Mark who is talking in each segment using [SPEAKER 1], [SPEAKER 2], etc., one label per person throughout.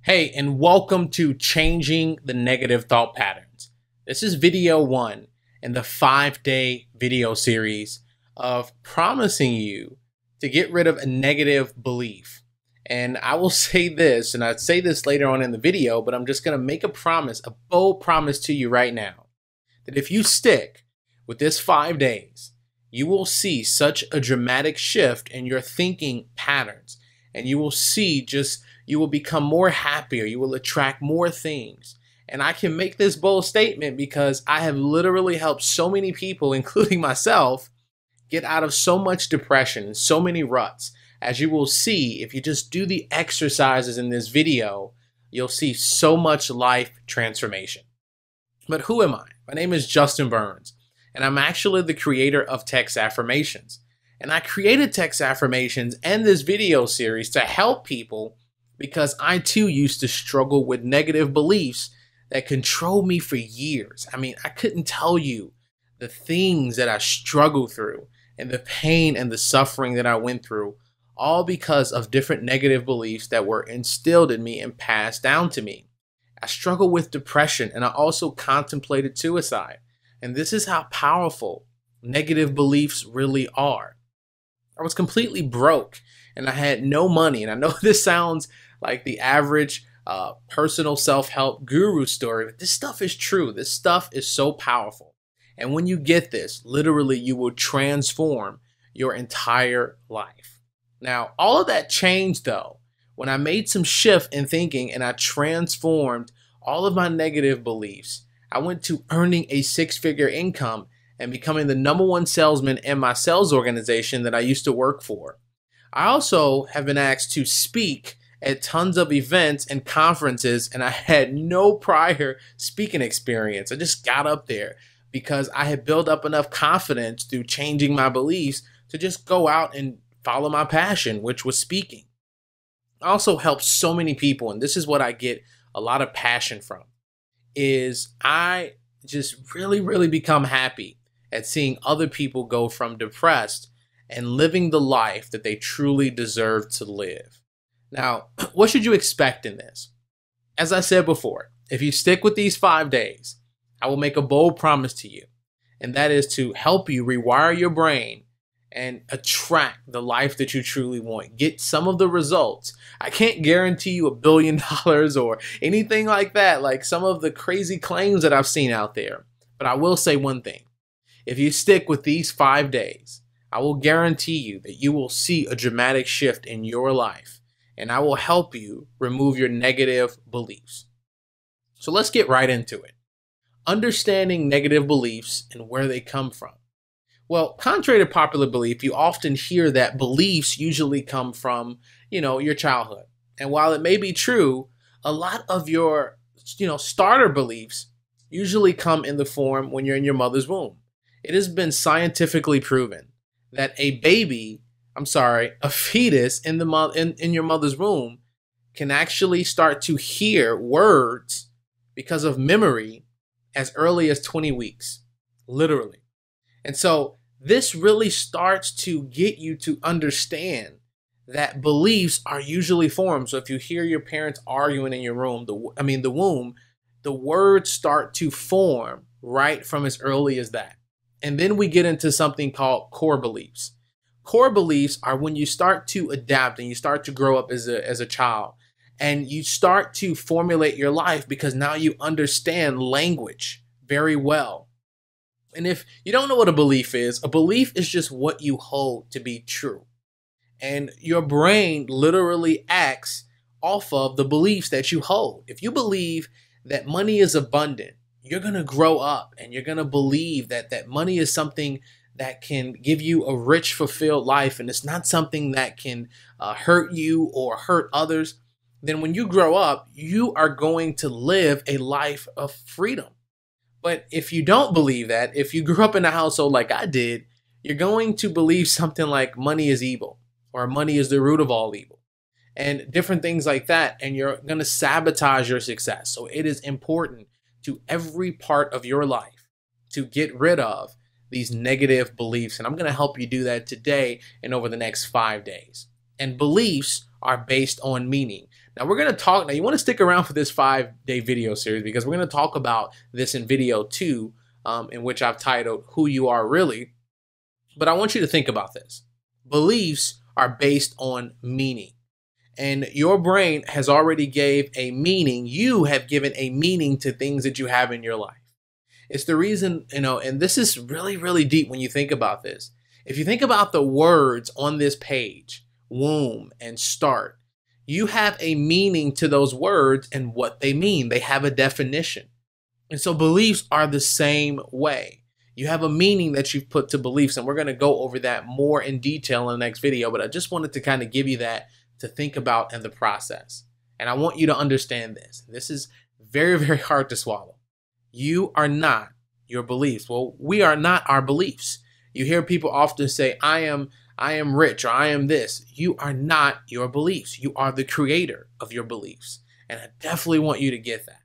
[SPEAKER 1] Hey, and welcome to Changing the Negative Thought Patterns. This is video 1 in the 5-day video series of promising you to get rid of a negative belief. And I will say this, and I'd say this later on in the video, but I'm just going to make a promise, a bold promise to you right now, that if you stick with this 5 days, you will see such a dramatic shift in your thinking patterns, and you will see you will become more happier. You will attract more things. And I can make this bold statement because I have literally helped so many people, including myself, get out of so much depression and so many ruts. As you will see, if you just do the exercises in this video, you'll see so much life transformation. But who am I? My name is Justin Burns, and I'm actually the creator of Text Affirmations. And I created Text Affirmations and this video series to help people because I too used to struggle with negative beliefs that controlled me for years. I mean, I couldn't tell you the things that I struggled through and the pain and the suffering that I went through, all because of different negative beliefs that were instilled in me and passed down to me. I struggled with depression, and I also contemplated suicide. And this is how powerful negative beliefs really are. I was completely broke and I had no money. And I know this sounds like the average personal self-help guru story, but this stuff is true. This stuff is so powerful. And when you get this, literally, you will transform your entire life. Now, all of that changed though, when I made some shift in thinking and I transformed all of my negative beliefs. I went to earning a 6-figure income and becoming the #1 salesman in my sales organization that I used to work for. I also have been asked to speak at tons of events and conferences, and I had no prior speaking experience. I just got up there because I had built up enough confidence through changing my beliefs to just go out and follow my passion, which was speaking. I also helped so many people, and this is what I get a lot of passion from, is I just really become happy at seeing other people go from depressed and living the life that they truly deserve to live. Now, what should you expect in this? As I said before, if you stick with these 5 days, I will make a bold promise to you, and that is to help you rewire your brain and attract the life that you truly want. Get some of the results. I can't guarantee you $1 billion or anything like that, like some of the crazy claims that I've seen out there. But I will say one thing. If you stick with these 5 days, I will guarantee you that you will see a dramatic shift in your life, and I will help you remove your negative beliefs. So let's get right into it. Understanding negative beliefs and where they come from. Well, contrary to popular belief, you often hear that beliefs usually come from, your childhood. And while it may be true, a lot of your, starter beliefs usually come in the form when you're in your mother's womb. It has been scientifically proven that a fetus in your mother's womb can actually start to hear words because of memory as early as 20 weeks, literally. And so this really starts to get you to understand that beliefs are usually formed. So if you hear your parents arguing in your room, the womb, the words start to form right from as early as that. And then we get into something called core beliefs. Core beliefs are when you start to adapt and you start to grow up as a child, and you start to formulate your life because now you understand language very well. And if you don't know what a belief is just what you hold to be true. And your brain literally acts off of the beliefs that you hold. If you believe that money is abundant, you're going to grow up and you're going to believe that money is something that can give you a rich, fulfilled life, and it's not something that can hurt you or hurt others. Then when you grow up, you are going to live a life of freedom. But if you don't believe that, if you grew up in a household like I did, you're going to believe something like money is evil or money is the root of all evil and different things like that. And you're going to sabotage your success. So it is important to every part of your life to get rid of these negative beliefs. And I'm going to help you do that today and over the next 5 days. and beliefs are based on meaning. Now we're going to talk, now you want to stick around for this 5-day video series because we're going to talk about this in video 2, in which I've titled Who You Are Really. But I want you to think about this. Beliefs are based on meaning. And your brain has already gave a meaning. You have given a meaning to things that you have in your life. It's the reason, and this is really, really deep when you think about this. If you think about the words on this page, womb and start, you have a meaning to those words and what they mean. They have a definition. And so beliefs are the same way. You have a meaning that you've put to beliefs, and we're going to go over that more in detail in the next video, but I just wanted to kind of give you that to think about in the process. And I want you to understand this. This is very, very hard to swallow. You are not your beliefs. Well, we are not our beliefs. You hear people often say, I am rich, or I am this. You are not your beliefs. You are the creator of your beliefs. And I definitely want you to get that.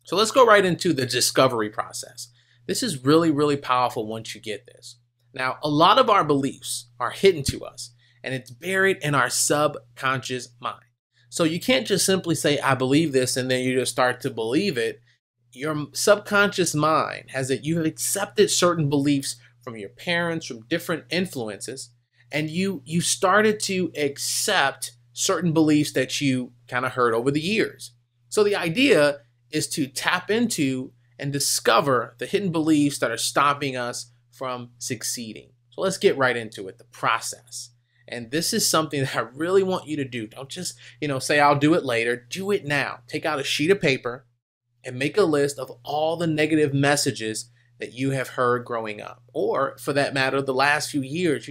[SPEAKER 1] So let's go right into the discovery process. This is really, really powerful once you get this. Now, a lot of our beliefs are hidden to us, and it's buried in our subconscious mind. So you can't just simply say, I believe this, and then you just start to believe it. Your subconscious mind has that you have accepted certain beliefs from your parents, from different influences, and you started to accept certain beliefs that you kind of heard over the years. So the idea is to tap into and discover the hidden beliefs that are stopping us from succeeding. So let's get right into it, the process. And this is something that I really want you to do. Don't just, say I'll do it later. Do it now. Take out a sheet of paper and make a list of all the negative messages that you have heard growing up. Or for that matter, the last few years,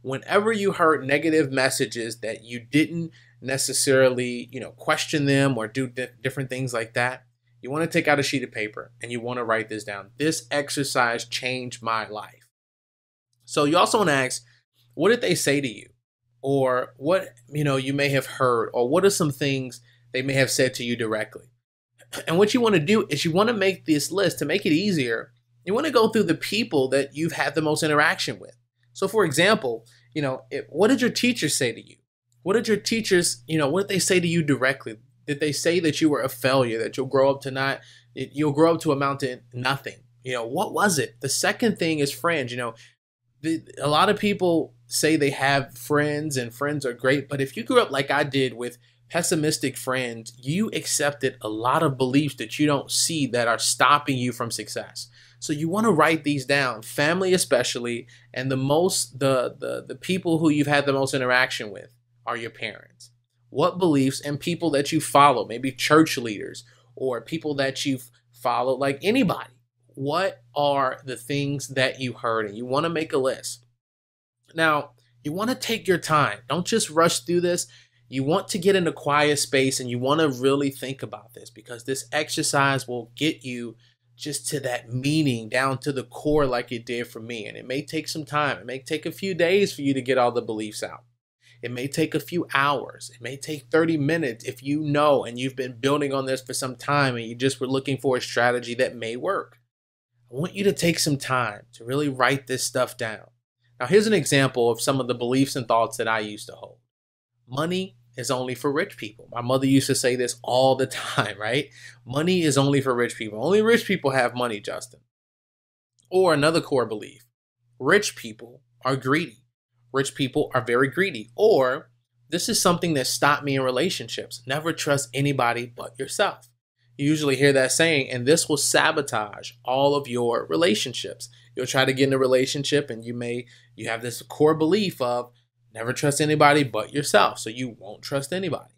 [SPEAKER 1] whenever you heard negative messages that you didn't necessarily, question them or do different things like that, you want to take out a sheet of paper and you want to write this down. This exercise changed my life. So you also want to ask, what did they say to you? Or what, you may have heard, or what are some things they may have said to you directly? And what you want to do is you want to make this list to make it easier. You want to go through the people that you've had the most interaction with. So for example, what did your teachers say to you? What did your teachers, what did they say to you directly? Did they say that you were a failure, that you'll grow up to amount to nothing? What was it? The second thing is friends. A lot of people say they have friends and friends are great, but if you grew up like I did with pessimistic friends, you accepted a lot of beliefs that you don't see that are stopping you from success. So you want to write these down, family especially, and the people who you've had the most interaction with are your parents. What beliefs and people that you follow, maybe church leaders or people that you've followed, like anybody. What are the things that you heard? And you want to make a list. Now, you want to take your time. Don't just rush through this. You want to get in a quiet space and you want to really think about this, because this exercise will get you just to that meaning, down to the core like it did for me. And it may take some time. It may take a few days for you to get all the beliefs out. It may take a few hours. It may take 30 minutes if you know and you've been building on this for some time and you just were looking for a strategy that may work. I want you to take some time to really write this stuff down. Now, here's an example of some of the beliefs and thoughts that I used to hold. Money is only for rich people. My mother used to say this all the time, right? Money is only for rich people. Only rich people have money, Justin. Or another core belief, rich people are greedy. Rich people are very greedy. Or this is something that stopped me in relationships. Never trust anybody but yourself. You usually hear that saying, and this will sabotage all of your relationships. You'll try to get in a relationship and you have this core belief of never trust anybody but yourself. So you won't trust anybody.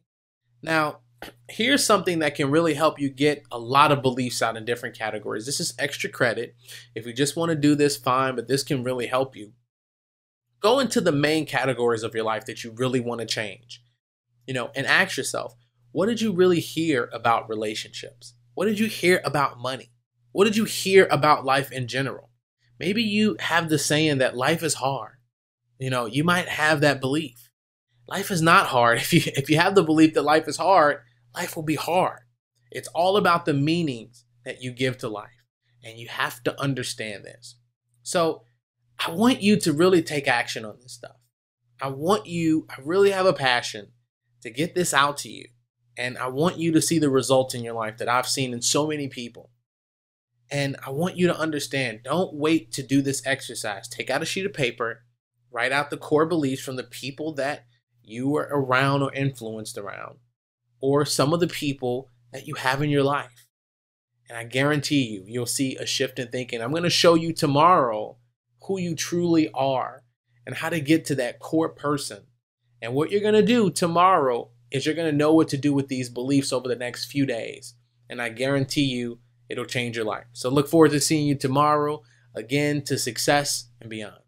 [SPEAKER 1] Now, here's something that can really help you get a lot of beliefs out in different categories. This is extra credit. If you just want to do this, fine, but this can really help you. Go into the main categories of your life that you really want to change, and ask yourself, what did you really hear about relationships? What did you hear about money? What did you hear about life in general? Maybe you have the saying that life is hard. You might have that belief. Life is not hard. If you have the belief that life is hard, life will be hard. It's all about the meanings that you give to life, and you have to understand this. So I want you to really take action on this stuff. I really have a passion to get this out to you. And I want you to see the results in your life that I've seen in so many people. And I want you to understand, don't wait to do this exercise. Take out a sheet of paper, write out the core beliefs from the people that you were around or influenced around, or some of the people that you have in your life. And I guarantee you, you'll see a shift in thinking. I'm going to show you tomorrow who you truly are and how to get to that core person. And what you're going to do tomorrow is you're going to know what to do with these beliefs over the next few days. And I guarantee you, it'll change your life. So look forward to seeing you tomorrow, again, to success and beyond.